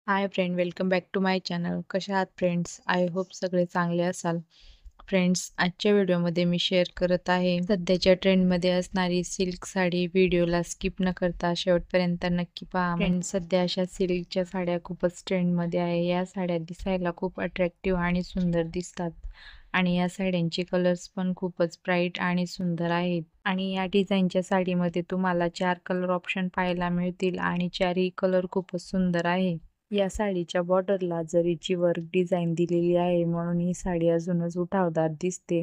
High friend, welcome back to my channel. कशा आहात friends? I hope सगळे चांगले असाल. फ्रेंड्स, आजच्या व्हिडिओमध्ये मी शेअर करत आहे सध्याच्या ट्रेंडमध्ये असणारी सिल्क साडी. व्हिडिओला स्किप न करता शेवटपर्यंत नक्की पहा. फ्रेंड्स, सध्या अशा सिल्कच्या साड्या खूपच ट्रेंडमध्ये आहे. या साड्या दिसायला खूप अट्रॅक्टिव्ह आणि सुंदर दिसतात आणि या साड्यांचे कलर्स पण खूपच ब्राईट आणि सुंदर आहेत. आणि या डिझाईनच्या साडीमध्ये तुम्हाला 4 कलर ऑप्शन पाहायला मिळतील आणि चारही कलर खूपच सुंदर आहे. या साडीच्या बॉर्डरला जरीची वर्क डिझाईन दिलेली आहे, म्हणून ही साडी अजूनच उठावदार दिसते.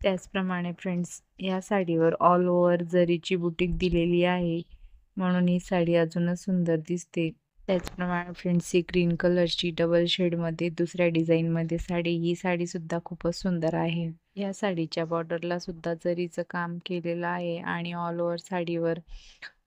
त्याचप्रमाणे फ्रेंड्स, या साडीवर ऑल ओव्हर जरीची बुटीक दिलेली आहे, म्हणून ही साडी अजूनच सुंदर दिसते. त्याचप्रमाणे फ्रेंड्स, ही ग्रीन कलरची डबल शेडमध्ये दुसऱ्या डिझाईनमध्ये साडी, ही साडी सुद्धा खूपच सुंदर आहे. या साडीच्या बॉर्डरला सुद्धा जरीचं काम केलेलं आहे आणि ऑल ओव्हर साडीवर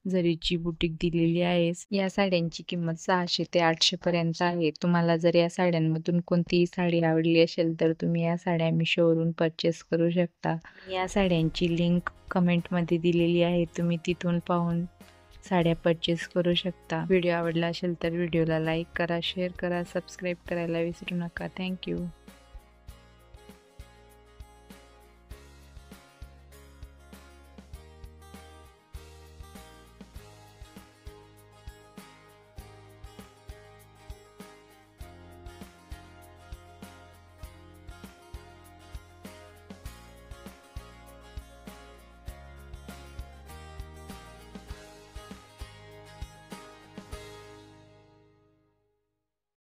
जरीची बुटीक दिलेली आहे. या साड्यांची किंमत 600 ते 800 पर्यंत आहे. तुम्हाला जर या साड्यांमधून कोणतीही साडी आवडली असेल तर तुम्ही या साड्या मिशोवरून परचेस करू शकता. या साड्यांची लिंक कमेंटमध्ये दिलेली आहे, तुम्ही तिथून पाहून साड्या परचेस करू शकता. व्हिडिओ आवडला असेल तर व्हिडिओला लाईक करा, शेअर करा, सबस्क्राईब करायला विसरू नका. थँक्यू.